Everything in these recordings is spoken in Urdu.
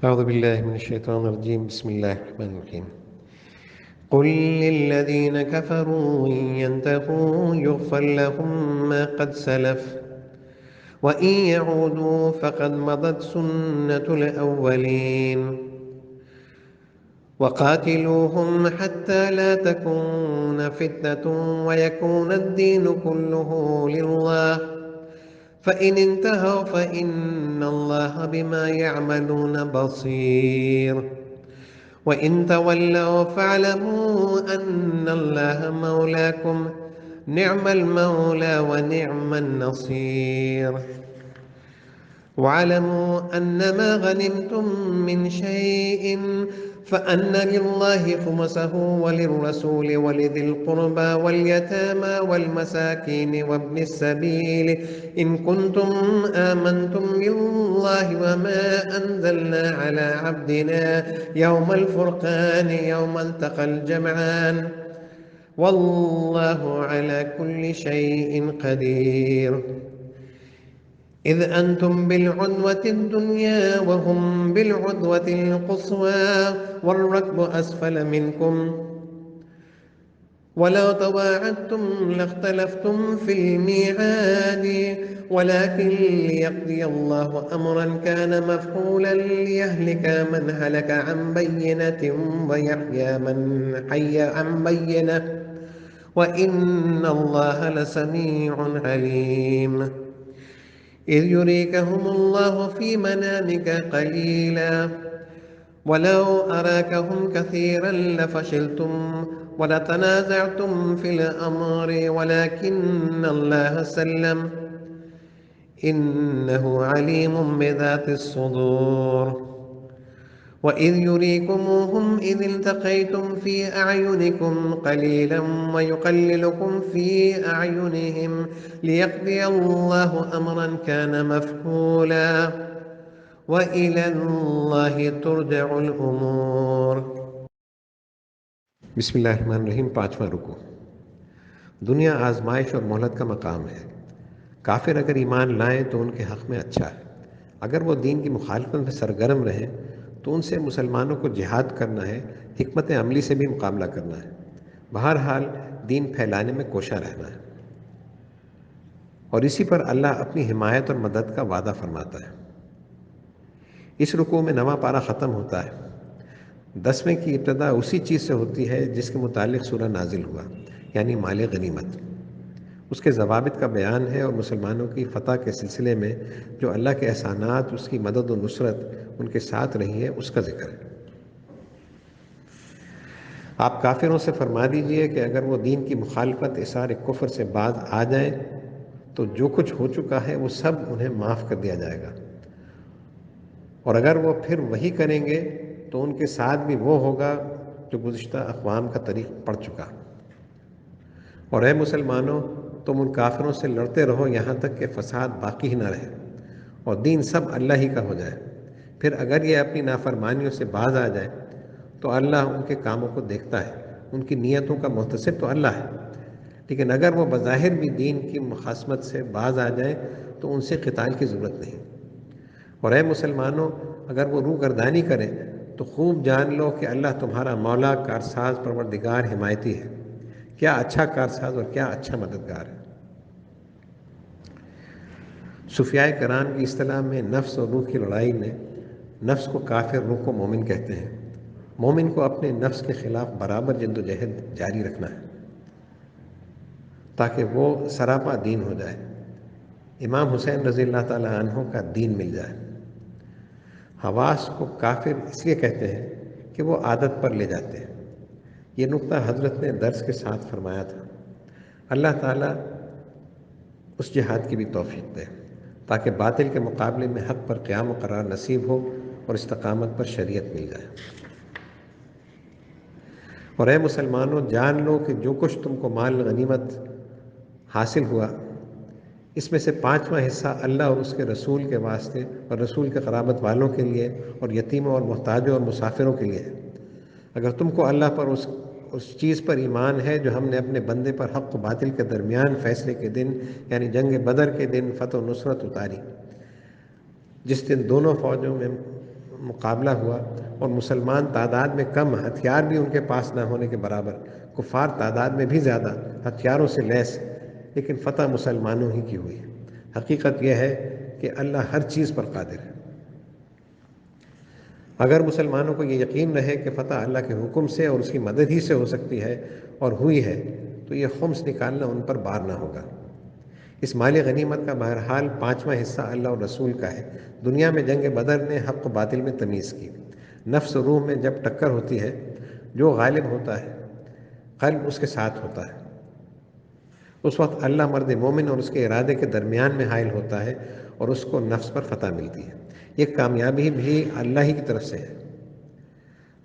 أعوذ بالله من الشيطان الرجيم. بسم الله الرحمن الرحيم. قل للذين كفروا إن ينتهوا يغفر لهم ما قد سلف وإن يعودوا فقد مضت سنة الأولين وقاتلوهم حتى لا تكون فتنة ويكون الدين كله لله فإن انتهوا فإن الله بما يعملون بصير وإن تولوا فاعلموا أن الله مولاكم نعم المولى ونعم النصير واعلموا أن ما غنمتم من شيء فأن لله خمسه وللرسول ولذي القربى واليتامى والمساكين وابن السبيل إن كنتم آمنتم بالله وما أنزلنا على عبدنا يوم الفرقان يوم التقى الجمعان والله على كل شيء قدير إذ أنتم بالعدوة الدنيا وهم بالعدوة القصوى والركب أسفل منكم ولو تواعدتم لاختلفتم في الميعاد ولكن ليقضي الله أمرا كان مفعولا ليهلك من هلك عن بينة ويحيى من حي عن بينة وإن الله لسميع عليم إذ يريكهم الله في منامك قليلا ولو أراكهم كثيرا لفشلتم ولتنازعتم في الأمر ولكن الله سلم إنه عليم بذات الصدور وإذ يريكموهم إذ التقيتم في أعينكم قليلا ويقللكم في أعينهم ليقضي الله أمرا كان مفعولا وإلى الله ترجع الأمور. بسم اللہ الرحمن الرحیم. 5واں رکوع. دنیا آزمائش اور مہلت کا مقام ہے. کافر اگر ایمان لائیں تو ان کے حق میں اچھا ہے. اگر وہ دین کی مخالفت میں سرگرم رہیں تو ان سے مسلمانوں کو جہاد کرنا ہے، حکمت عملی سے بھی مقابلہ کرنا ہے. بہرحال دین پھیلانے میں کوشاں رہنا ہے، اور اسی پر اللہ اپنی حمایت اور مدد کا وعدہ فرماتا ہے. اس رکوع میں 9واں پارہ ختم ہوتا ہے. 10ویں کی ابتدا اسی چیز سے ہوتی ہے جس کے متعلق سورہ نازل ہوا، یعنی مال غنیمت. اس کے ضوابط کا بیان ہے اور مسلمانوں کی فتح کے سلسلے میں جو اللہ کے احسانات، اس کی مدد و نصرت ان کے ساتھ رہی ہے، اس کا ذکر ہے. آپ کافروں سے فرما دیجئے کہ اگر وہ دین کی مخالفت، اثار کفر سے باز آ جائیں تو جو کچھ ہو چکا ہے وہ سب انہیں معاف کر دیا جائے گا، اور اگر وہ پھر وہی کریں گے تو ان کے ساتھ بھی وہ ہوگا جو گزشتہ اقوام کا طریق پڑ چکا. اور اے مسلمانوں، تم ان کافروں سے لڑتے رہو یہاں تک کہ فساد باقی ہی نہ رہے اور دین سب اللہ ہی کا ہو جائے. پھر اگر یہ اپنی نافرمانیوں سے باز آ جائے تو اللہ ان کے کاموں کو دیکھتا ہے، ان کی نیتوں کا محتسب تو اللہ ہے. لیکن اگر وہ بظاہر بھی دین کی مخاصمت سے باز آ جائیں تو ان سے قتال کی ضرورت نہیں. اور اے مسلمانوں، اگر وہ روگردانی کریں تو خوب جان لو کہ اللہ تمہارا مولا، کارساز، پروردگار، حمایتی ہے. کیا اچھا کارساز اور کیا اچھا مددگار ہے. صوفیاء کرام کی اصطلاح میں نفس اور روح کی لڑائی میں نفس کو کافر، روح کو مومن کہتے ہیں. مومن کو اپنے نفس کے خلاف برابر جد و جہد جاری رکھنا ہے تاکہ وہ سراپا دین ہو جائے، امام حسین رضی اللہ تعالی عنہ کا دین مل جائے. حواس کو کافر اس لیے کہتے ہیں کہ وہ عادت پر لے جاتے ہیں. یہ نقطہ حضرت نے درس کے ساتھ فرمایا تھا. اللہ تعالیٰ اس جہاد کی بھی توفیق دے تاکہ باطل کے مقابلے میں حق پر قیام و قرار نصیب ہو اور استقامت پر شریعت مل جائے. اور اے مسلمانوں، جان لو کہ جو کچھ تم کو مال غنیمت حاصل ہوا، اس میں سے 5واں حصہ اللہ اور اس کے رسول کے واسطے اور رسول کے قرابت والوں کے لیے اور یتیموں اور محتاجوں اور مسافروں کے لیے ہے. اگر تم کو اللہ پر اس چیز پر ایمان ہے جو ہم نے اپنے بندے پر حق و باطل کے درمیان فیصلے کے دن، یعنی جنگ بدر کے دن فتح و نصرت اتاری، جس دن دونوں فوجوں میں مقابلہ ہوا اور مسلمان تعداد میں کم، ہتھیار بھی ان کے پاس نہ ہونے کے برابر، کفار تعداد میں بھی زیادہ، ہتھیاروں سے لیس، لیکن فتح مسلمانوں ہی کی ہوئی۔ حقیقت یہ ہے کہ اللہ ہر چیز پر قادر ہے۔ اگر مسلمانوں کو یہ یقین رہے کہ فتح اللہ کے حکم سے اور اس کی مدد ہی سے ہو سکتی ہے اور ہوئی ہے، تو یہ خمس نکالنا ان پر بار نہ ہوگا۔ اس مال غنیمت کا بہرحال 5واں حصہ اللہ اور رسول کا ہے۔ دنیا میں جنگ بدر نے حق و باطل میں تمیز کی۔ نفس و روح میں جب ٹکر ہوتی ہے، جو غالب ہوتا ہے قلب اس کے ساتھ ہوتا ہے۔ اس وقت اللہ مرد مومن اور اس کے ارادے کے درمیان میں حائل ہوتا ہے اور اس کو نفس پر فتح ملتی ہے۔ یہ کامیابی بھی اللہ ہی کی طرف سے ہے۔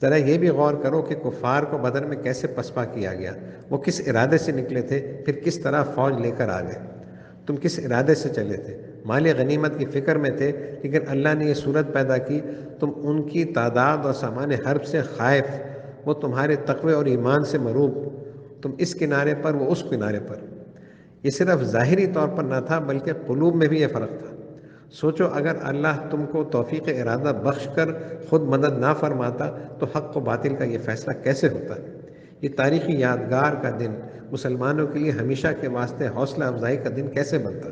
ذرا یہ بھی غور کرو کہ کفار کو بدر میں کیسے پسپا کیا گیا، وہ کس ارادے سے نکلے تھے، پھر کس طرح فوج لے کر آ گئے۔ تم کس ارادے سے چلے تھے؟ مال غنیمت کی فکر میں تھے، لیکن اللہ نے یہ صورت پیدا کی، تم ان کی تعداد اور سامان حرب سے خائف، وہ تمہارے تقوی اور ایمان سے مروب، تم اس کنارے پر وہ اس کنارے پر۔ یہ صرف ظاہری طور پر نہ تھا بلکہ قلوب میں بھی یہ فرق تھا۔ سوچو اگر اللہ تم کو توفیق ارادہ بخش کر خود مدد نہ فرماتا تو حق و باطل کا یہ فیصلہ کیسے ہوتا؟ یہ تاریخی یادگار کا دن مسلمانوں کے لیے ہمیشہ کے واسطے حوصلہ افزائی کا دن کیسے بنتا؟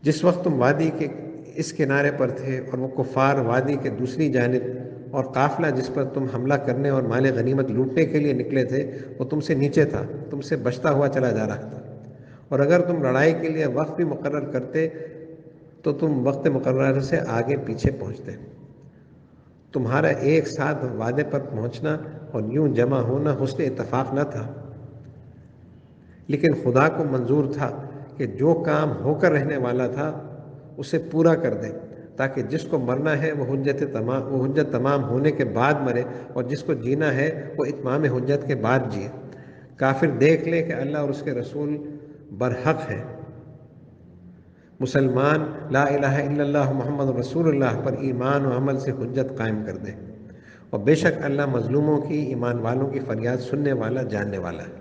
جس وقت تم وادی کے اس کنارے پر تھے اور وہ کفار وادی کے دوسری جانب، اور قافلہ جس پر تم حملہ کرنے اور مال غنیمت لوٹنے کے لیے نکلے تھے وہ تم سے نیچے تھا، تم سے بچتا ہوا چلا جا رہا تھا، اور اگر تم لڑائی کے لیے وقت بھی مقرر کرتے تو تم وقت مقرر سے آگے پیچھے پہنچتے۔ تمہارا ایک ساتھ وعدے پر پہنچنا اور یوں جمع ہونا حسن اتفاق نہ تھا، لیکن خدا کو منظور تھا کہ جو کام ہو کر رہنے والا تھا اسے پورا کر دے، تاکہ جس کو مرنا ہے وہ حجت تمام ہونے کے بعد مرے، اور جس کو جینا ہے وہ اتمام حجت کے بعد جیے۔ کافر دیکھ لے کہ اللہ اور اس کے رسول برحق ہے، مسلمان لا الہ الا اللہ محمد رسول اللہ پر ایمان و عمل سے حجت قائم کر دے، اور بے شک اللہ مظلوموں کی، ایمان والوں کی فریاد سننے والا، جاننے والا ہے۔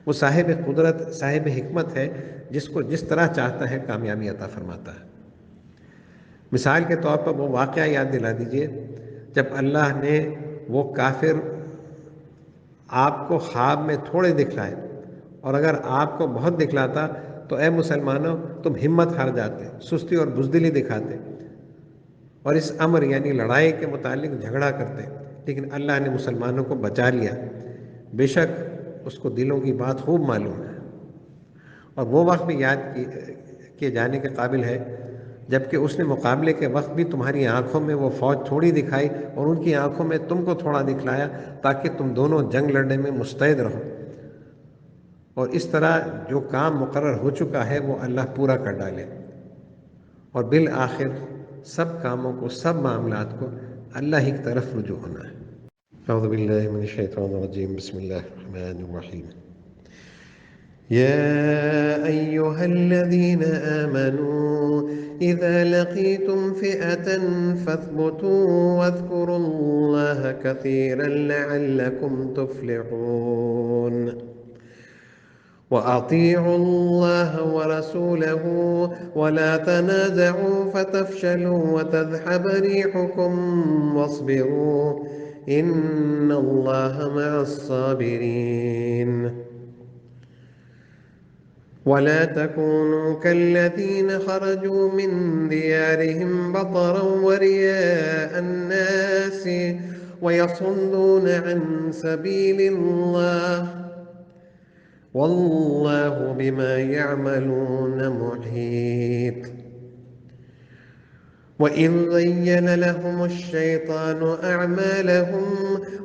وہ صاحب قدرت، صاحب حکمت ہے، جس کو جس طرح چاہتا ہے کامیابی عطا فرماتا ہے۔ مثال کے طور پر وہ واقعہ یاد دلا دیجئے جب اللہ نے وہ کافر آپ کو خواب میں تھوڑے دکھلائے، اور اگر آپ کو بہت دکھلاتا تو اے مسلمانوں تم ہمت ہار جاتے، سستی اور بزدلی دکھاتے اور اس امر یعنی لڑائی کے متعلق جھگڑا کرتے، لیکن اللہ نے مسلمانوں کو بچا لیا۔ بے شک اس کو دلوں کی بات خوب معلوم ہے۔ اور وہ وقت بھی یاد کیے جانے کے قابل ہے جبکہ اس نے مقابلے کے وقت بھی تمہاری آنکھوں میں وہ فوج تھوڑی دکھائی اور ان کی آنکھوں میں تم کو تھوڑا دکھلایا، تاکہ تم دونوں جنگ لڑنے میں مستعد رہو، اور اس طرح جو کام مقرر ہو چکا ہے وہ اللہ پورا کر ڈالے، اور بالآخر سب کاموں کو، سب معاملات کو اللہ ہی کی طرف رجوع ہونا ہے۔ اعوذ باللہ من الشیطان الرجیم، بسم اللہ الرحمن الرحیم۔ يا أيها الذين آمنوا إذا لقيتم فئة فاثبتوا واذكروا الله كثيرا لعلكم تفلحون. وأطيعوا الله ورسوله ولا تنازعوا فتفشلوا وتذهب ريحكم واصبروا إن الله مع الصابرين. ولا تكونوا كالذين خرجوا من ديارهم بطرا ورئاء الناس ويصدون عن سبيل الله والله بما يعملون محيط. وإذ زين لهم الشيطان أعمالهم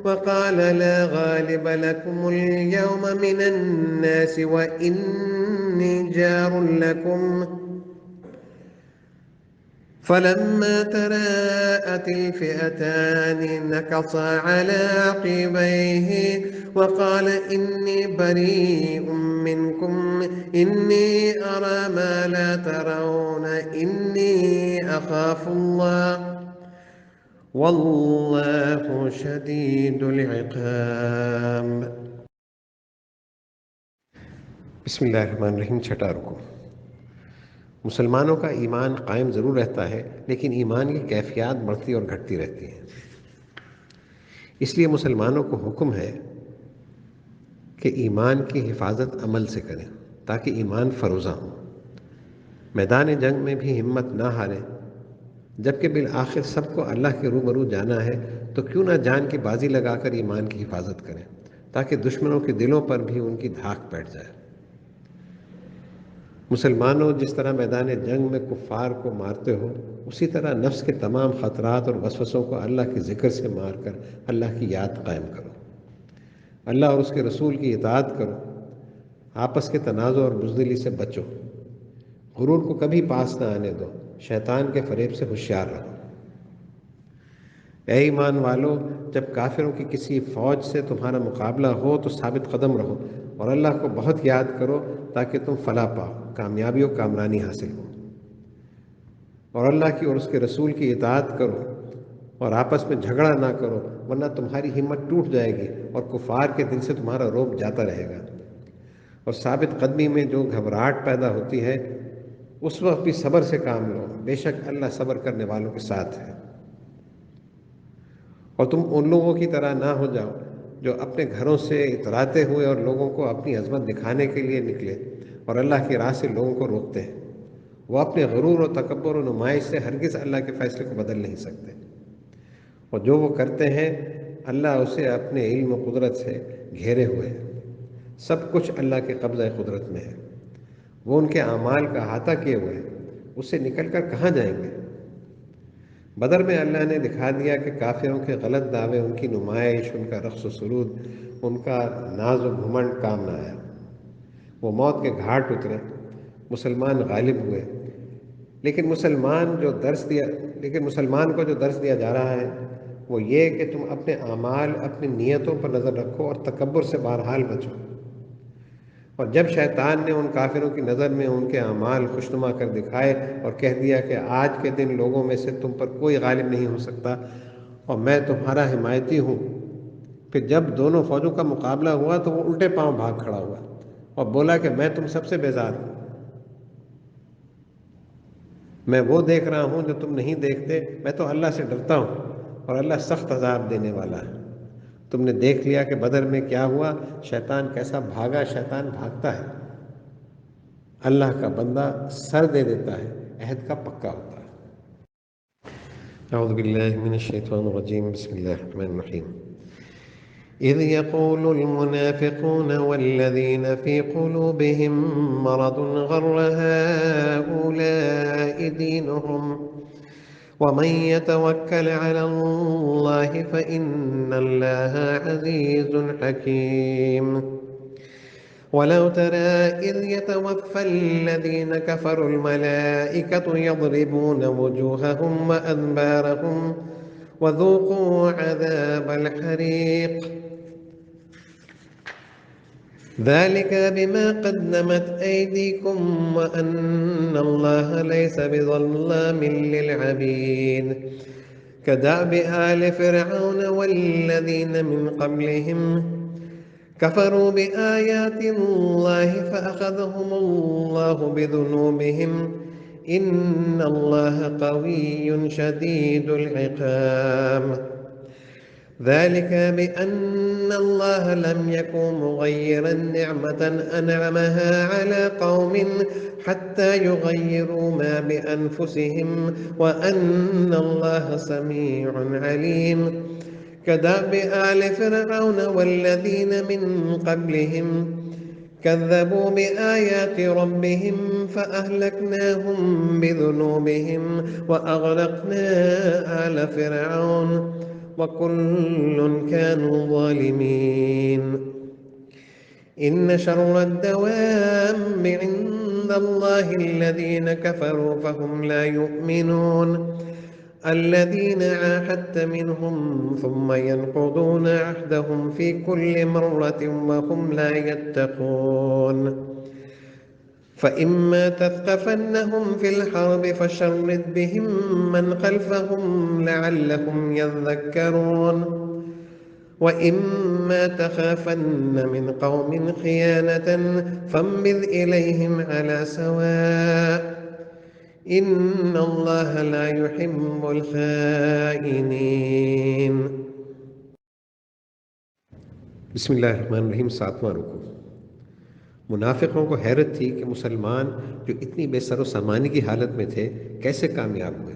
وقال لا غالب لكم اليوم من الناس وإني جار لكم فلما تراءت الفئتان نكص على عقبيه وقال إني بريء منكم إني أرى ما لا ترون إني أخاف الله والله شديد العقاب. بسم اللہ الرحمن الرحیم. چھٹا رکوع. مسلمانوں کا ایمان قائم ضرور رہتا ہے، لیکن ایمان کی کیفیات بڑھتی اور گھٹتی رہتی ہیں۔ اس لیے مسلمانوں کو حکم ہے کہ ایمان کی حفاظت عمل سے کریں تاکہ ایمان فروزہ ہو، میدان جنگ میں بھی ہمت نہ ہاریں۔ جبکہ بالآخر سب کو اللہ کے روبرو جانا ہے، تو کیوں نہ جان کی بازی لگا کر ایمان کی حفاظت کریں تاکہ دشمنوں کے دلوں پر بھی ان کی دھاک بیٹھ جائے۔ مسلمانوں، جس طرح میدان جنگ میں کفار کو مارتے ہو، اسی طرح نفس کے تمام خطرات اور وسوسوں کو اللہ کے ذکر سے مار کر اللہ کی یاد قائم کرو، اللہ اور اس کے رسول کی اطاعت کرو، آپس کے تنازع اور بزدلی سے بچو، غرور کو کبھی پاس نہ آنے دو، شیطان کے فریب سے ہوشیار رہو۔ اے ایمان والو، جب کافروں کی کسی فوج سے تمہارا مقابلہ ہو تو ثابت قدم رہو اور اللہ کو بہت یاد کرو تاکہ تم فلاح پاؤ، کامیابی و کامرانی حاصل ہو، اور اللہ کی اور اس کے رسول کی اطاعت کرو اور آپس میں جھگڑا نہ کرو، ورنہ تمہاری ہمت ٹوٹ جائے گی اور کفار کے دل سے تمہارا رعب جاتا رہے گا۔ اور ثابت قدمی میں جو گھبراہٹ پیدا ہوتی ہے، اس وقت بھی صبر سے کام لو، بے شک اللہ صبر کرنے والوں کے ساتھ ہے۔ اور تم ان لوگوں کی طرح نہ ہو جاؤ جو اپنے گھروں سے اتراتے ہوئے اور لوگوں کو اپنی عظمت دکھانے کے لیے نکلے اور اللہ کی راہ سے لوگوں کو روکتے ہیں۔ وہ اپنے غرور و تکبر و نمائش سے ہرگز اللہ کے فیصلے کو بدل نہیں سکتے، اور جو وہ کرتے ہیں اللہ اسے اپنے علم و قدرت سے گھیرے ہوئے ہے۔ سب کچھ اللہ کے قبضہ قدرت میں ہے، وہ ان کے اعمال کا احاطہ کیے ہوئے ہیں، اس سے نکل کر کہاں جائیں گے؟ بدر میں اللہ نے دکھا دیا کہ کافروں کے غلط دعوے، ان کی نمائش، ان کا رقص و سرود، ان کا ناز و گھمنڈ کام نہ آیا۔ وہ موت کے گھاٹ اترے، مسلمان غالب ہوئے، لیکن مسلمان کو جو درس دیا جا رہا ہے وہ یہ کہ تم اپنے اعمال، اپنی نیتوں پر نظر رکھو اور تکبر سے بہرحال بچو۔ اور جب شیطان نے ان کافروں کی نظر میں ان کے اعمال خوشنما کر دکھائے اور کہہ دیا کہ آج کے دن لوگوں میں سے تم پر کوئی غالب نہیں ہو سکتا اور میں تمہارا حمایتی ہوں، پھر جب دونوں فوجوں کا مقابلہ ہوا تو وہ الٹے پاؤں بھاگ کھڑا ہوا اور بولا کہ میں تم سب سے بیزار ہوں، میں وہ دیکھ رہا ہوں جو تم نہیں دیکھتے، میں تو اللہ سے ڈرتا ہوں اور اللہ سخت عذاب دینے والا ہے۔ تم نے دیکھ لیا کہ بدر میں کیا ہوا، شیطان کیسا بھاگا۔ شیطان بھاگتا ہے، اللہ کا بندہ سر دے دیتا ہے، عہد کا پکا ہوتا ہے۔ اعوذ باللہ من الشیطان الرجیم، بسم اللہ الرحمن الرحیم۔ اذ يقول المنافقون والذین فی قلوبهم مرض غر هؤلاء دینهم ومن يتوكل على الله فإن الله عزيز حكيم۔ ولو ترى إذ يتوفى الذين كفروا الملائكة يضربون وجوههم وأدبارهم وذوقوا عذاب الحريق ذلك بما قدمت أيديكم وأن الله ليس بظلام للعبيد كدأب آل فرعون والذين من قبلهم كفروا بآيات الله فأخذهم الله بذنوبهم إن الله قوي شديد العقاب ذلك بأن الله لم يكن مغيرا نعمة أنعمها على قوم حتى يغيروا ما بأنفسهم وأن الله سميع عليم كدأب آل فرعون والذين من قبلهم كذبوا بآيات ربهم فأهلكناهم بذنوبهم وأغرقنا آل فرعون وكل كانوا ظالمين إن شر الدواب عند الله الذين كفروا فهم لا يؤمنون الذين عاهدت منهم ثم ينقضون عهدهم في كل مرة وهم لا يتقون فإما تثقفنهم في الحرب فشرد بهم من خلفهم لعلهم يذكرون وإما تخافن من قوم خيانة فانبذ إليهم على سواء ان اللہ لا يحب الخائنین۔ بسم اللہ الرحمن الرحیم، 7واں رکوع۔ منافقوں کو حیرت تھی کہ مسلمان جو اتنی بے سر و سامانی کی حالت میں تھے کیسے کامیاب ہوئے۔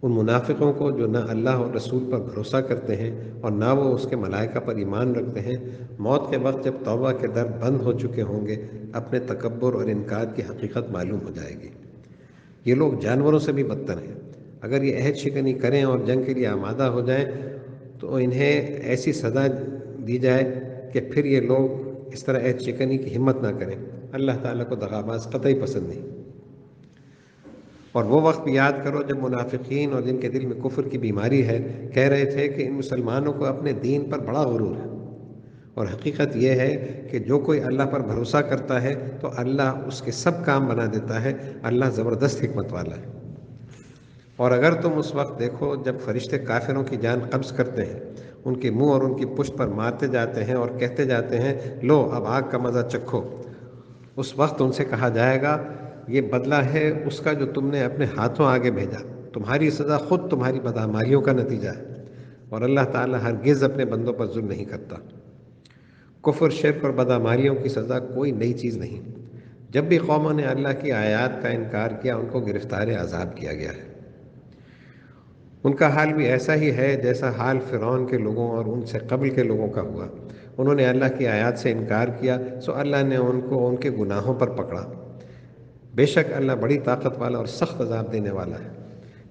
ان منافقوں کو جو نہ اللہ اور رسول پر بھروسہ کرتے ہیں اور نہ وہ اس کے ملائکہ پر ایمان رکھتے ہیں، موت کے وقت جب توبہ کے در بند ہو چکے ہوں گے اپنے تکبر اور انکار کی حقیقت معلوم ہو جائے گی۔ یہ لوگ جانوروں سے بھی بدتر ہیں۔ اگر یہ عہد شکنی کریں اور جنگ کے لیے آمادہ ہو جائیں تو انہیں ایسی سزا دی جائے کہ پھر یہ لوگ اس طرح عہد شکنی کی ہمت نہ کریں۔ اللہ تعالیٰ کو دغاباز قطعی پسند نہیں۔ اور وہ وقت بھی یاد کرو جب منافقین اور جن کے دل میں کفر کی بیماری ہے کہہ رہے تھے کہ ان مسلمانوں کو اپنے دین پر بڑا غرور ہے، اور حقیقت یہ ہے کہ جو کوئی اللہ پر بھروسہ کرتا ہے تو اللہ اس کے سب کام بنا دیتا ہے۔ اللہ زبردست حکمت والا ہے۔ اور اگر تم اس وقت دیکھو جب فرشتے کافروں کی جان قبض کرتے ہیں، ان کے منہ اور ان کی پشت پر مارتے جاتے ہیں اور کہتے جاتے ہیں لو اب آگ کا مزہ چکھو، اس وقت ان سے کہا جائے گا یہ بدلہ ہے اس کا جو تم نے اپنے ہاتھوں آگے بھیجا، تمہاری سزا خود تمہاری بدعمالیوں کا نتیجہ ہے، اور اللہ تعالیٰ ہرگز اپنے بندوں پر ظلم نہیں کرتا۔ کفر، شرک اور بدعمالیوں کی سزا کوئی نئی چیز نہیں۔ جب بھی قوموں نے اللہ کی آیات کا انکار کیا ان کو گرفتار عذاب کیا گیا ہے۔ ان کا حال بھی ایسا ہی ہے جیسا حال فرعون کے لوگوں اور ان سے قبل کے لوگوں کا ہوا۔ انہوں نے اللہ کی آیات سے انکار کیا سو اللہ نے ان کو ان کے گناہوں پر پکڑا۔ بے شک اللہ بڑی طاقت والا اور سخت عذاب دینے والا ہے۔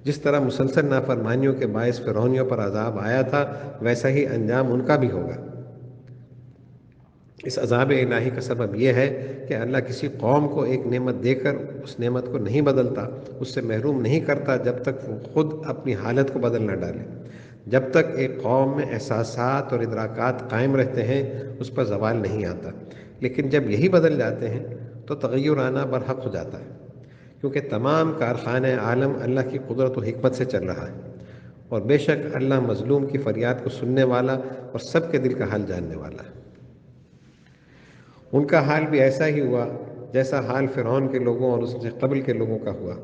جس طرح مسلسل نافرمانیوں کے باعث فرعونیوں پر عذاب آیا تھا ویسا ہی انجام ان کا بھی ہوگا۔ اس عذاب الہی کا سبب یہ ہے کہ اللہ کسی قوم کو ایک نعمت دے کر اس نعمت کو نہیں بدلتا، اس سے محروم نہیں کرتا جب تک وہ خود اپنی حالت کو بدل نہ ڈالے۔ جب تک ایک قوم میں احساسات اور ادراکات قائم رہتے ہیں اس پر زوال نہیں آتا، لیکن جب یہی بدل جاتے ہیں تو تغیر آنا برحق ہو جاتا ہے، کیونکہ تمام کارخانہ عالم اللہ کی قدرت و حکمت سے چل رہا ہے، اور بے شک اللہ مظلوم کی فریاد کو سننے والا اور سب کے دل کا حال جاننے والا ہے۔ ان کا حال بھی ایسا ہی ہوا جیسا حال فرعون کے لوگوں اور اس سے قبل کے لوگوں کا ہوا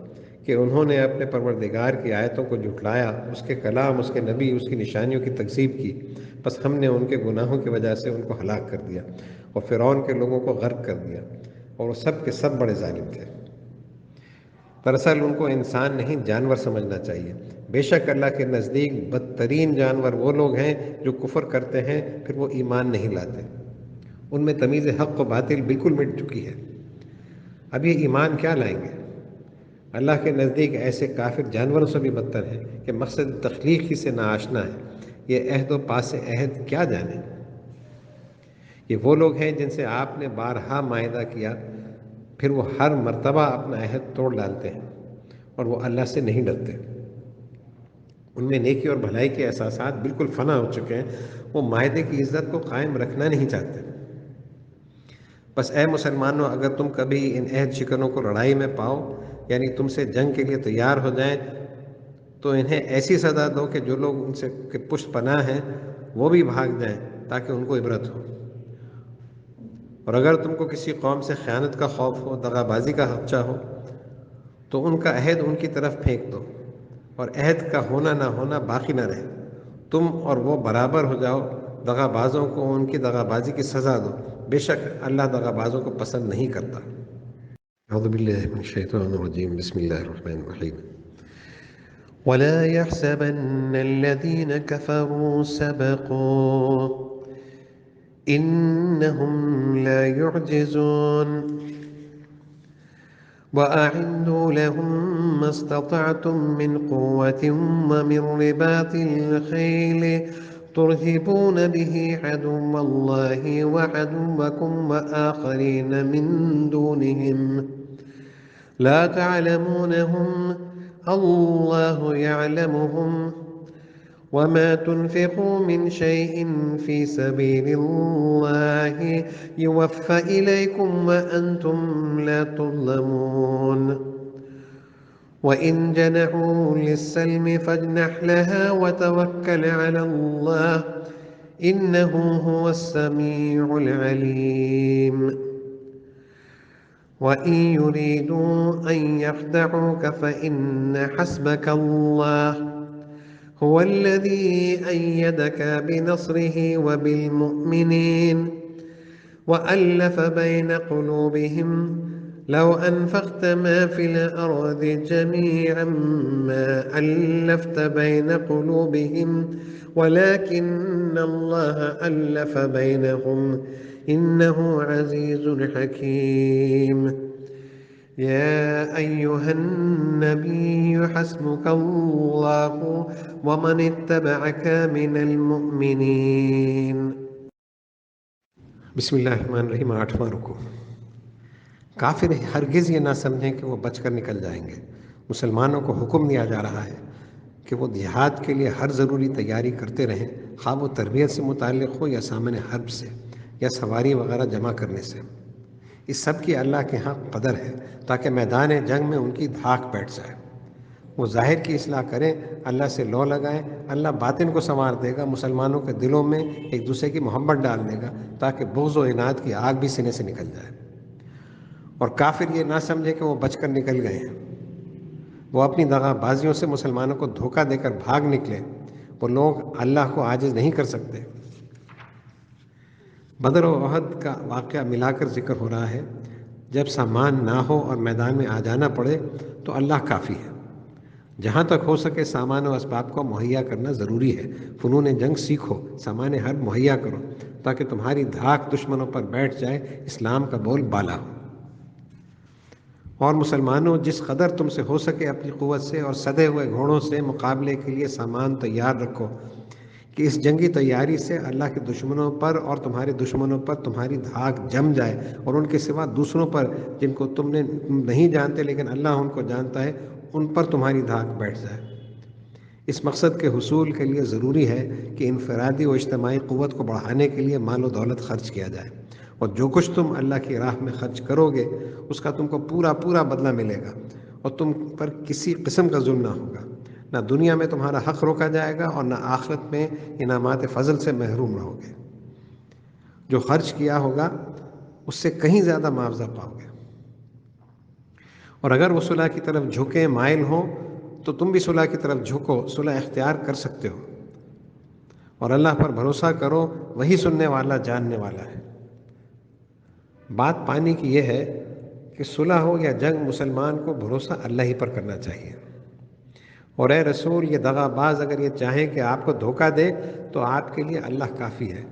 کہ انہوں نے اپنے پروردگار کی آیتوں کو جھٹلایا، اس کے کلام، اس کے نبی، اس کی نشانیوں کی تکذیب کی، بس ہم نے ان کے گناہوں کی وجہ سے ان کو ہلاک کر دیا اور فرعون کے لوگوں کو غرق کر دیا، اور وہ سب کے سب بڑے ظالم تھے۔ دراصل ان کو انسان نہیں جانور سمجھنا چاہیے۔ بے شک اللہ کے نزدیک بدترین جانور وہ لوگ ہیں جو کفر کرتے ہیں پھر وہ ایمان نہیں لاتے۔ ان میں تمیز حق و باطل بالکل مٹ چکی ہے، اب یہ ایمان کیا لائیں گے؟ اللہ کے نزدیک ایسے کافر جانوروں سے بھی بدتر ہیں کہ مقصد تخلیق ہی سے ناآشنا ہے، یہ عہد و پاس عہد کیا جانے۔ یہ وہ لوگ ہیں جن سے آپ نے بارہا معاہدہ کیا، پھر وہ ہر مرتبہ اپنا عہد توڑ ڈالتے ہیں اور وہ اللہ سے نہیں ڈرتے۔ ان میں نیکی اور بھلائی کے احساسات بالکل فنا ہو چکے ہیں، وہ معاہدے کی عزت کو قائم رکھنا نہیں چاہتے۔ بس اے مسلمانوں، اگر تم کبھی ان عہد شکنوں کو لڑائی میں پاؤ، یعنی تم سے جنگ کے لیے تیار ہو جائیں، تو انہیں ایسی سزا دو کہ جو لوگ ان سے کے پشت پناہ ہیں وہ بھی بھاگ جائیں تاکہ ان کو عبرت ہو۔ اور اگر تم کو کسی قوم سے خیانت کا خوف ہو، دغا بازی کا خدشہ ہو، تو ان کا عہد ان کی طرف پھینک دو، اور عہد کا ہونا نہ ہونا باقی نہ رہے، تم اور وہ برابر ہو جاؤ، دغا بازوں کو ان کی دغا بازی کی سزا دو، بے شک اللہ دغا بازوں کو پسند نہیں کرتا۔ اعوذ باللہ من الشیطان الرجیم، بسم اللہ الرحمن الرحیم۔ ولا يحسبن الذين كفروا سبقوا إنهم لا يعجزون وأعدوا لهم ما استطعتم من قوة ومن رباط الخيل ترهبون به عدو الله وعدوكم وآخرين من دونهم لا تعلمونهم الله يعلمهم وما تنفقوا من شيء في سبيل الله يوفى إليكم وأنتم لا تظلمون وإن جنحوا للسلم فاجنح لها وتوكل على الله إنه هو السميع العليم۔ وَإِن يُرِيدُوا أَن يَخْدَعُوكَ فَإِنَّ حَسْبَكَ اللَّهُ هُوَ الَّذِي أَيَّدَكَ بِنَصْرِهِ وَبِالْمُؤْمِنِينَ وَأَلَّفَ بَيْنَ قُلُوبِهِمْ لَوْ أَنفَقْتَ مَا فِي الْأَرْضِ جَمِيعًا مَا أَلَّفْتَ بَيْنَ قُلُوبِهِمْ وَلَكِنَّ اللَّهَ أَلَّفَ بَيْنَهُمْ إِنَّهُ عَزِيزٌ حَكِيمٌ يا أيها النبي حسبك الله ومن اتبعك من المؤمنين. بسم اللہ الرحمن الرحیم. 8واں رکوع. کافر ہرگز یہ نہ سمجھیں کہ وہ بچ کر نکل جائیں گے. مسلمانوں کو حکم دیا جا رہا ہے کہ وہ جہاد کے لیے ہر ضروری تیاری کرتے رہیں، خواہ وہ تربیت سے متعلق ہو یا سامان حرب سے یا سواری وغیرہ جمع کرنے سے. اس سب کی اللہ کے ہاں قدر ہے تاکہ میدان جنگ میں ان کی دھاک بیٹھ جائے. وہ ظاہر کی اصلاح کریں، اللہ سے لو لگائیں، اللہ باطن کو سنوار دے گا، مسلمانوں کے دلوں میں ایک دوسرے کی محبت ڈال دے گا تاکہ بغض و عناد کی آگ بھی سینے سے نکل جائے. اور کافر یہ نہ سمجھے کہ وہ بچ کر نکل گئے ہیں. وہ اپنی دغا بازیوں سے مسلمانوں کو دھوکہ دے کر بھاگ نکلے. وہ لوگ اللہ کو عاجز نہیں کر سکتے. بدر و احد کا واقعہ ملا کر ذکر ہو رہا ہے. جب سامان نہ ہو اور میدان میں آ جانا پڑے تو اللہ کافی ہے. جہاں تک ہو سکے سامان و اسباب کو مہیا کرنا ضروری ہے. فنون جنگ سیکھو، سامان حرب مہیا کرو تاکہ تمہاری دھاک دشمنوں پر بیٹھ جائے، اسلام کا بول بالا ہو. اور مسلمانوں، جس قدر تم سے ہو سکے اپنی قوت سے اور سدے ہوئے گھوڑوں سے مقابلے کے لیے سامان تیار رکھو کہ اس جنگی تیاری سے اللہ کے دشمنوں پر اور تمہارے دشمنوں پر تمہاری دھاک جم جائے اور ان کے سوا دوسروں پر جن کو تم نہیں جانتے لیکن اللہ ان کو جانتا ہے، ان پر تمہاری دھاک بیٹھ جائے. اس مقصد کے حصول کے لیے ضروری ہے کہ انفرادی و اجتماعی قوت کو بڑھانے کے لیے مال و دولت خرچ کیا جائے. اور جو کچھ تم اللہ کی راہ میں خرچ کرو گے اس کا تم کو پورا پورا بدلہ ملے گا اور تم پر کسی قسم کا ظلم نہ ہوگا. نہ دنیا میں تمہارا حق روکا جائے گا اور نہ آخرت میں انعامات فضل سے محروم رہو گے. جو خرچ کیا ہوگا اس سے کہیں زیادہ معاوضہ پاؤ گے. اور اگر وہ صلح کی طرف جھکیں، مائل ہوں، تو تم بھی صلح کی طرف جھکو، صلح اختیار کر سکتے ہو. اور اللہ پر بھروسہ کرو، وہی سننے والا جاننے والا ہے. بات پانی کی یہ ہے کہ صلح ہو یا جنگ، مسلمان کو بھروسہ اللہ ہی پر کرنا چاہیے. اور اے رسول، یہ دغا باز اگر یہ چاہیں کہ آپ کو دھوکہ دے تو آپ کے لیے اللہ کافی ہے.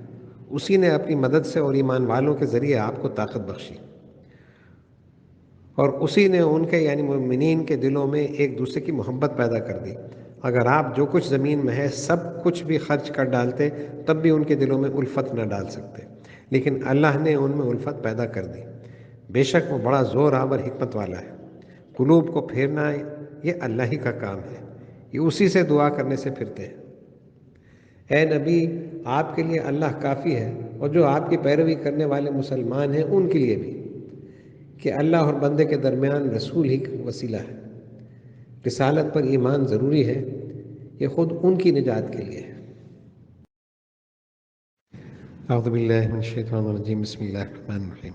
اسی نے اپنی مدد سے اور ایمان والوں کے ذریعے آپ کو طاقت بخشی، اور اسی نے ان کے یعنی مومنین کے دلوں میں ایک دوسرے کی محبت پیدا کر دی. اگر آپ جو کچھ زمین میں ہے سب کچھ بھی خرچ کر ڈالتے تب بھی ان کے دلوں میں الفت نہ ڈال سکتے، لیکن اللہ نے ان میں الفت پیدا کر دی. بے شک وہ بڑا زور آور حکمت والا ہے. قلوب کو پھیرنا یہ اللہ ہی کا کام ہے، یہ اسی سے دعا کرنے سے پھرتے ہیں. اے نبی، آپ کے لیے اللہ کافی ہے، اور جو آپ کی پیروی کرنے والے مسلمان ہیں ان کے لیے بھی، کہ اللہ اور بندے کے درمیان رسول ہی وسیلہ ہے. رسالت پر ایمان ضروری ہے، یہ خود ان کی نجات کے لیے ہے. اعوذ باللہ من الشیطان الرجیم. بسم اللہ الرحمن الرحیم.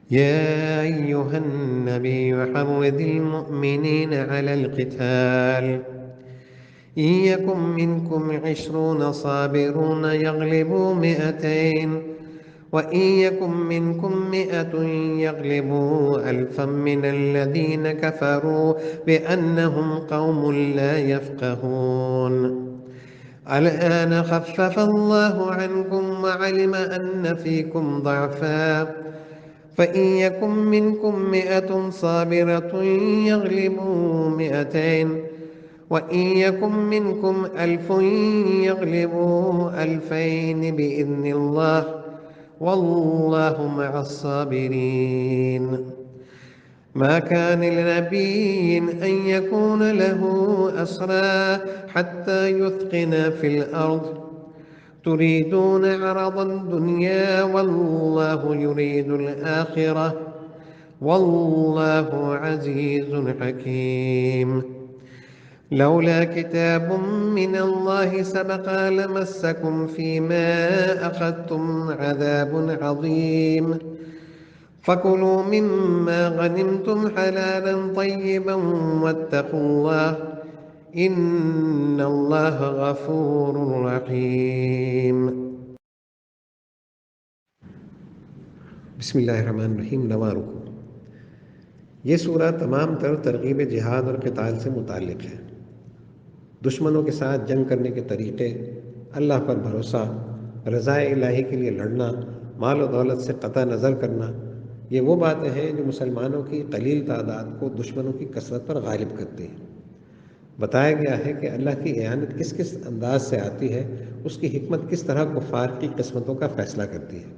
یا ایہا النبی حرض المؤمنین علی القتال إن يكن منكم 20 صابرون يغلبوا 200 وإن يكن منكم 100 يغلبوا 1000 من الذين كفروا بأنهم قوم لا يفقهون. الآن خفف الله عنكم وعلم أن فيكم ضعفا فإن يكن منكم 100 صابرة يغلبوا 200 وإن يكن منكم 1000 يغلبوا 2000 بإذن الله والله مع الصابرين. ما كان لنبي أن يكون له أسرى حتى يثخن في الأرض تريدون عرض الدنيا والله يريد الآخرة والله عزيز حكيم. لولا كتاب من الله سبق لمسكم فيما أخذتم عذاب عظيم فَكُلُوا مِمَّا غَنِمْتُمْ حَلَالًا طَيِّبًا وَاتَّقُوا اللَّهَ إِنَّ اللَّهَ غَفُورٌ رَحِيمٌ۔ بسم اللہ الرحمن الرحیم۔ نواں رکوع۔ یہ سورہ تمام تر ترغیب جہاد اور قتال سے متعلق ہے۔ دشمنوں کے ساتھ جنگ کرنے کے طریقے، اللہ پر بھروسہ، رضا الہی کے لیے لڑنا، مال و دولت سے قطع نظر کرنا، یہ وہ باتیں ہیں جو مسلمانوں کی قلیل تعداد کو دشمنوں کی کثرت پر غالب کرتی ہیں۔ بتایا گیا ہے کہ اللہ کی اعانت کس کس انداز سے آتی ہے، اس کی حکمت کس طرح کفار کی قسمتوں کا فیصلہ کرتی ہے۔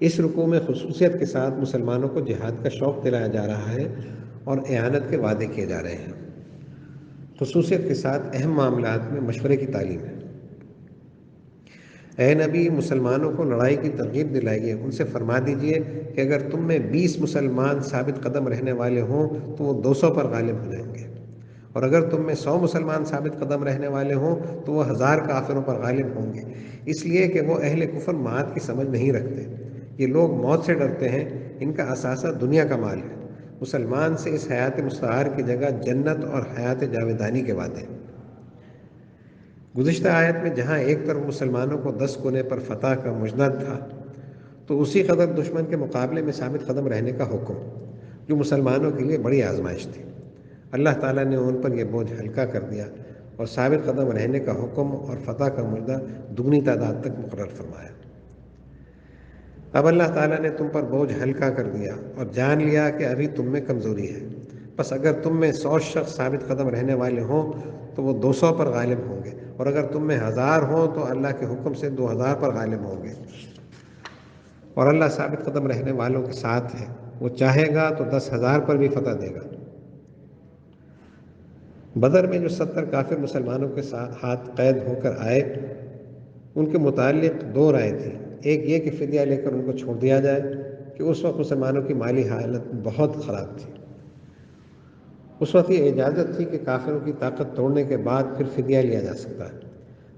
اس رکوع میں خصوصیت کے ساتھ مسلمانوں کو جہاد کا شوق دلایا جا رہا ہے اور اعانت کے وعدے کیے جا رہے ہیں۔ خصوصیت کے ساتھ اہم معاملات میں مشورے کی تعلیم ہے۔ اے نبی، مسلمانوں کو لڑائی کی ترغیب دلائیے، ان سے فرما دیجئے کہ اگر تم میں 20 مسلمان ثابت قدم رہنے والے ہوں تو وہ 200 پر غالب ہو جائیں گے، اور اگر تم میں 100 مسلمان ثابت قدم رہنے والے ہوں تو وہ 1000 کافروں پر غالب ہوں گے، اس لیے کہ وہ اہل کفر مات کی سمجھ نہیں رکھتے۔ یہ لوگ موت سے ڈرتے ہیں، ان کا اثاثہ دنیا کا مال ہے۔ مسلمان سے اس حیات مستعار کی جگہ جنت اور حیات جاویدانی کے وعدے۔ گزشتہ آیت میں جہاں ایک طرف مسلمانوں کو 10 کونے پر فتح کا مجند تھا، تو اسی قدر دشمن کے مقابلے میں ثابت قدم رہنے کا حکم، جو مسلمانوں کے لیے بڑی آزمائش تھی۔ اللہ تعالیٰ نے ان پر یہ بوجھ ہلکا کر دیا اور ثابت قدم رہنے کا حکم اور فتح کا مجدہ دگنی تعداد تک مقرر فرمایا۔ اب اللہ تعالیٰ نے تم پر بوجھ ہلکا کر دیا اور جان لیا کہ ابھی تم میں کمزوری ہے، بس اگر تم میں 100 شخص ثابت قدم رہنے والے ہوں تو وہ 200 پر غالب ہوں گے، اور اگر تم میں 1000 ہوں تو اللہ کے حکم سے 2000 پر غالب ہوں گے، اور اللہ ثابت قدم رہنے والوں کے ساتھ ہے، وہ چاہے گا تو 10,000 پر بھی فتح دے گا۔ بدر میں جو 70 کافر مسلمانوں کے ہاتھ قید ہو کر آئے، ان کے متعلق 2 رائے تھیں۔ ایک یہ کہ فدیہ لے کر ان کو چھوڑ دیا جائے، کہ اس وقت مسلمانوں کی مالی حالت بہت خراب تھی۔ اس وقت یہ اجازت تھی کہ کافروں کی طاقت توڑنے کے بعد پھر فدیہ لیا جا سکتا ہے۔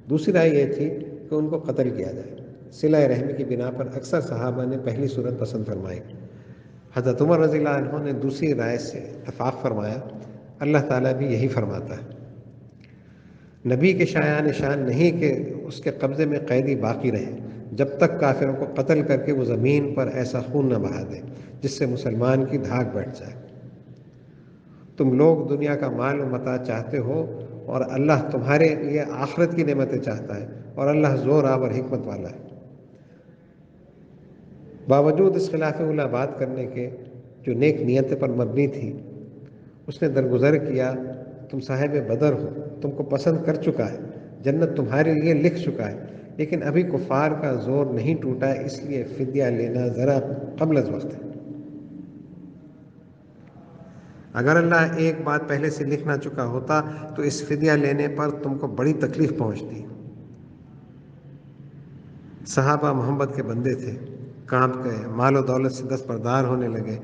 دوسری رائے یہ تھی کہ ان کو قتل کیا جائے۔ صلہ رحمی کی بنا پر اکثر صحابہ نے پہلی صورت پسند فرمائی۔ حضرت عمر رضی اللہ عنہ نے دوسری رائے سے اتفاق فرمایا۔ اللہ تعالیٰ بھی یہی فرماتا ہے۔ نبی کے شایان شان نہیں کہ اس کے قبضے میں قیدی باقی رہے جب تک کافروں کو قتل کر کے وہ زمین پر ایسا خون نہ بہا دے جس سے مسلمان کی دھاک بیٹھ جائے۔ تم لوگ دنیا کا مال و متاع چاہتے ہو اور اللہ تمہارے لیے آخرت کی نعمتیں چاہتا ہے، اور اللہ زور آور حکمت والا ہے۔ باوجود اس خلاف اولیٰ بات کرنے کے جو نیک نیت پر مبنی تھی، اس نے درگزر کیا، تم صاحب بدر ہو، تم کو پسند کر چکا ہے، جنت تمہارے لیے لکھ چکا ہے، لیکن ابھی کفار کا زور نہیں ٹوٹا ہے، اس لیے فدیہ لینا ذرا قبل از وقت ہے۔ اگر اللہ ایک بات پہلے سے لکھ نہ چکا ہوتا تو اس فدیہ لینے پر تم کو بڑی تکلیف پہنچتی۔ صحابہ محمد کے بندے تھے، کانپ گئے، مال و دولت سے دستبردار ہونے لگے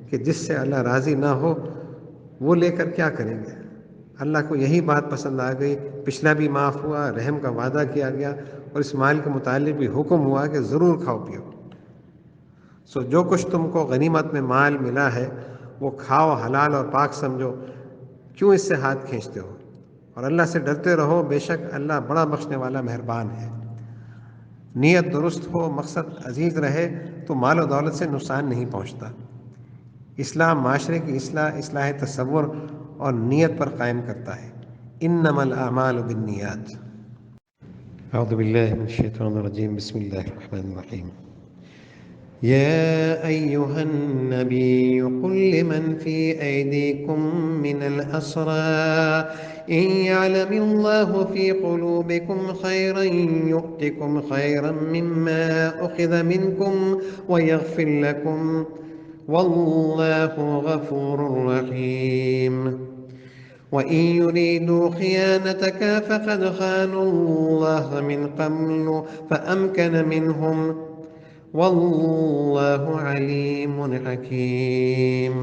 کہ جس سے اللہ راضی نہ ہو وہ لے کر کیا کریں گے۔ اللہ کو یہی بات پسند آ گئی، پچھلا بھی معاف ہوا، رحم کا وعدہ کیا گیا، اور اس مال کے متعلق بھی حکم ہوا کہ ضرور کھاؤ پیو۔ سو جو کچھ تم کو غنیمت میں مال ملا ہے وہ کھاؤ، حلال اور پاک سمجھو، کیوں اس سے ہاتھ کھینچتے ہو، اور اللہ سے ڈرتے رہو، بے شک اللہ بڑا بخشنے والا مہربان ہے۔ نیت درست ہو، مقصد عزیز رہے تو مال و دولت سے نقصان نہیں پہنچتا۔ اسلام معاشرے کی اصلاح تصور اور نیت پر قائم کرتا ہے۔ انما الاعمال بالنیات۔ اعوذ باللہ من الشیطان الرجیم، بسم اللہ الرحمن الرحیم۔ يا أيها النبي قل لمن في أيديكم من الأسرى إن يعلم الله في قلوبكم خيرا يؤتكم خيرا مما أخذ منكم ويغفر لكم والله غفور رحيم. وإن يريدوا خيانتك فقد خانوا الله من قبل فأمكن منهم واللہ علیم حکیم.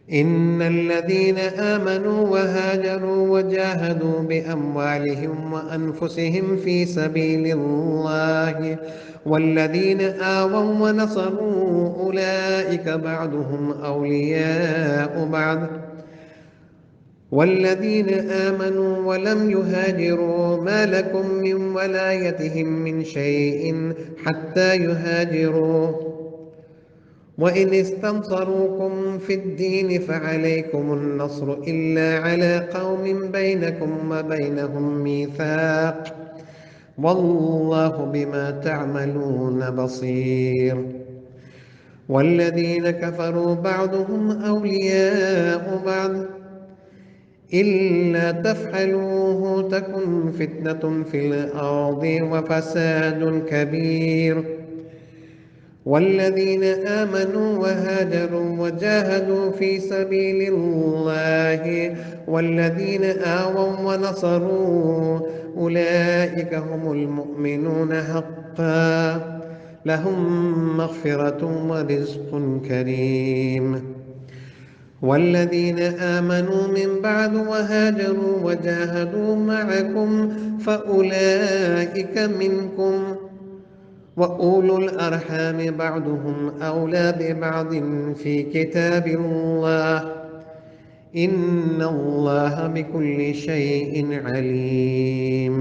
إن الذين آمنوا وهاجروا وجاهدوا بأموالهم وأنفسهم في سبيل الله والذين آووا ونصروا أولئك بعضهم أولياء بعض والذين آمنوا ولم يهاجروا ما لكم من ولايتهم من شيء حتى يهاجروا وإن استنصروكم في الدين فعليكم النصر إلا على قوم بينكم وبينهم ميثاق والله بما تعملون بصير والذين كفروا بعضهم أولياء بعض إلا تفعلوه تكن فتنة في الأرض وفساد كبير والذين آمنوا وهاجروا وجاهدوا في سبيل الله والذين آووا ونصروا أولئك هم المؤمنون حقا لهم مغفرة ورزق كريم والذين آمنوا من بعد وهاجروا وجاهدوا معكم فأولئك منكم وأولو الأرحام بعضهم أولى ببعض في كتاب الله إن الله بكل شيء عليم.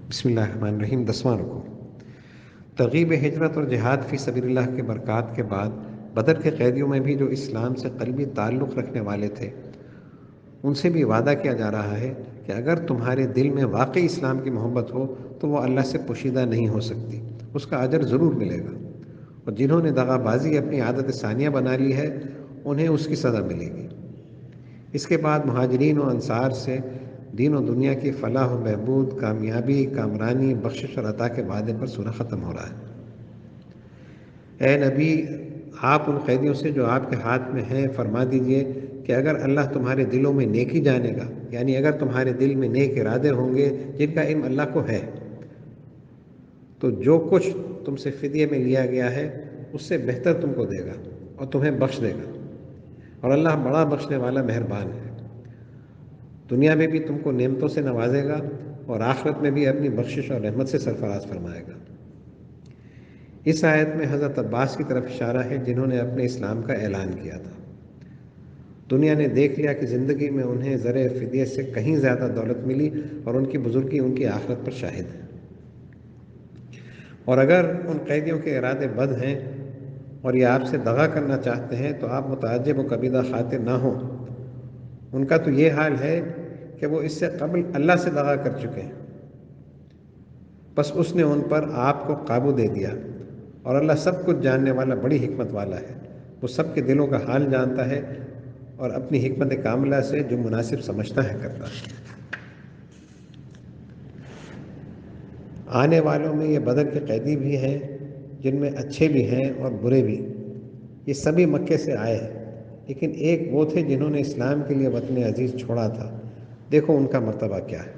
بسم اللہ الرحمن الرحیم. 10واں رکوع. ترغیب ہجرت اور جہاد فی سبیل اللہ کے برکات کے بعد بدر کے قیدیوں میں بھی جو اسلام سے قلبی تعلق رکھنے والے تھے ان سے بھی وعدہ کیا جا رہا ہے کہ اگر تمہارے دل میں واقعی اسلام کی محبت ہو تو وہ اللہ سے پوشیدہ نہیں ہو سکتی، اس کا اجر ضرور ملے گا، اور جنہوں نے دغا بازی اپنی عادت ثانیہ بنا لی ہے انہیں اس کی سزا ملے گی. اس کے بعد مہاجرین و انصار سے دین و دنیا کی فلاح و بہبود، کامیابی، کامرانی، بخشش اور عطا کے وعدے پر سورہ ختم ہو رہا ہے. اے نبی، آپ ان قیدیوں سے جو آپ کے ہاتھ میں ہیں فرما دیجئے کہ اگر اللہ تمہارے دلوں میں نیکی جانے گا، یعنی اگر تمہارے دل میں نیک ارادے ہوں گے جن کا علم اللہ کو ہے، تو جو کچھ تم سے فدیے میں لیا گیا ہے اس سے بہتر تم کو دے گا اور تمہیں بخش دے گا، اور اللہ بڑا بخشنے والا مہربان ہے. دنیا میں بھی تم کو نعمتوں سے نوازے گا اور آخرت میں بھی اپنی بخشش اور رحمت سے سرفراز فرمائے گا. اس آیت میں حضرت عباس کی طرف اشارہ ہے جنہوں نے اپنے اسلام کا اعلان کیا تھا. دنیا نے دیکھ لیا کہ زندگی میں انہیں زر فدیے سے کہیں زیادہ دولت ملی اور ان کی بزرگی ان کی آخرت پر شاہد ہے. اور اگر ان قیدیوں کے ارادے بد ہیں اور یہ آپ سے دغا کرنا چاہتے ہیں تو آپ متعجب و کبیدہ خاطر نہ ہوں. ان کا تو یہ حال ہے کہ وہ اس سے قبل اللہ سے دغا کر چکے ہیں، بس اس نے ان پر آپ کو قابو دے دیا، اور اللہ سب کچھ جاننے والا بڑی حکمت والا ہے. وہ سب کے دلوں کا حال جانتا ہے اور اپنی حکمت کاملہ سے جو مناسب سمجھتا ہے کرتا ہے. آنے والوں میں یہ بدر کے قیدی بھی ہیں جن میں اچھے بھی ہیں اور برے بھی. یہ سبھی مکے سے آئے ہیں، لیکن ایک وہ تھے جنہوں نے اسلام کے لیے وطن عزیز چھوڑا تھا. دیکھو ان کا مرتبہ کیا ہے.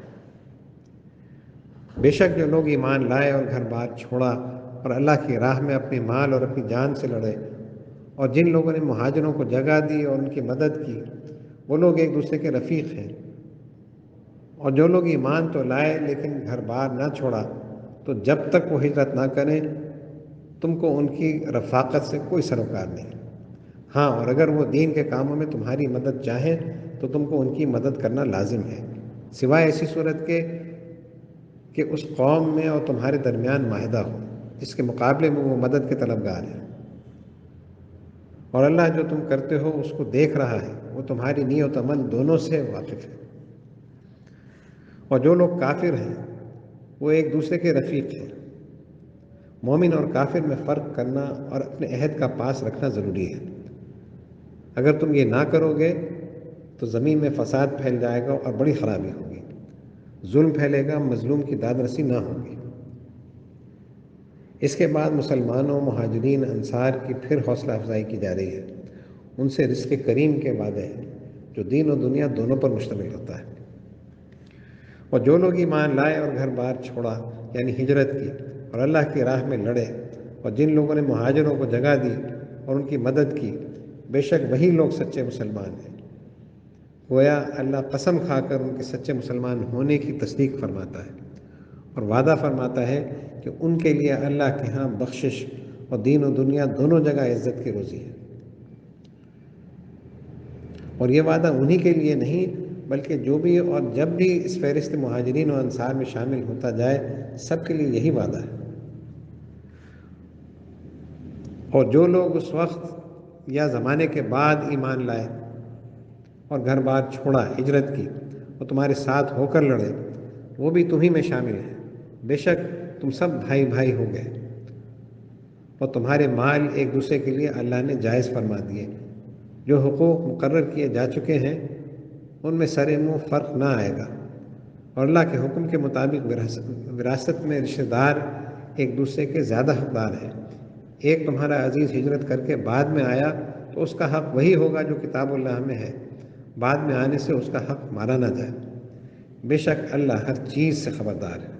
بے شک جو لوگ ایمان لائے اور گھر بار چھوڑا اور اللہ کی راہ میں اپنے مال اور اپنی جان سے لڑے، اور جن لوگوں نے مہاجروں کو جگہ دی اور ان کی مدد کی، وہ لوگ ایک دوسرے کے رفیق ہیں. اور جو لوگ ایمان تو لائے لیکن گھر بار نہ چھوڑا، تو جب تک وہ ہجرت نہ کریں تم کو ان کی رفاقت سے کوئی سروکار نہیں. ہاں، اور اگر وہ دین کے کاموں میں تمہاری مدد چاہیں تو تم کو ان کی مدد کرنا لازم ہے، سوائے ایسی صورت کے کہ اس قوم میں اور تمہارے درمیان معاہدہ ہو جس کے مقابلے میں وہ مدد کے طلبگار ہیں. اور اللہ جو تم کرتے ہو اس کو دیکھ رہا ہے، وہ تمہاری نیت و عمل دونوں سے واقف ہے. اور جو لوگ کافر ہیں وہ ایک دوسرے کے رفیق ہیں. مومن اور کافر میں فرق کرنا اور اپنے عہد کا پاس رکھنا ضروری ہے. اگر تم یہ نہ کرو گے تو زمین میں فساد پھیل جائے گا اور بڑی خرابی ہوگی. ظلم پھیلے گا، مظلوم کی داد رسی نہ ہوگی. اس کے بعد مسلمانوں، مہاجرین، انصار کی پھر حوصلہ افزائی کی جا رہی ہے. ان سے رزق کریم کے وعدے ہیں جو دین و دنیا دونوں پر مشتمل ہوتا ہے. اور جو لوگ ایمان لائے اور گھر بار چھوڑا یعنی ہجرت کی اور اللہ کی راہ میں لڑے، اور جن لوگوں نے مہاجروں کو جگہ دی اور ان کی مدد کی، بے شک وہی لوگ سچے مسلمان ہیں۔ گویا اللہ قسم کھا کر ان کے سچے مسلمان ہونے کی تصدیق فرماتا ہے اور وعدہ فرماتا ہے کہ ان کے لیے اللہ کے ہاں بخشش اور دین و دنیا دونوں جگہ عزت کی روزی ہے۔ اور یہ وعدہ انہی کے لیے نہیں بلکہ جو بھی اور جب بھی اس فہرست مہاجرین و انصار میں شامل ہوتا جائے سب کے لیے یہی وعدہ ہے۔ اور جو لوگ اس وقت یا زمانے کے بعد ایمان لائے اور گھر بار چھوڑا، ہجرت کی اور تمہارے ساتھ ہو کر لڑے، وہ بھی تمہیں میں شامل ہیں۔ بے شک تم سب بھائی بھائی ہو گئے اور تمہارے مال ایک دوسرے کے لیے اللہ نے جائز فرما دیے۔ جو حقوق مقرر کیے جا چکے ہیں ان میں سر منہ فرق نہ آئے گا، اور اللہ کے حکم کے مطابق وراثت میں رشتہ دار ایک دوسرے کے زیادہ حقدار ہیں۔ ایک تمہارا عزیز ہجرت کر کے بعد میں آیا تو اس کا حق وہی ہوگا جو کتاب اللہ میں ہے، بعد میں آنے سے اس کا حق مارا نہ جائے۔ بے شک اللہ ہر چیز سے خبردار ہے۔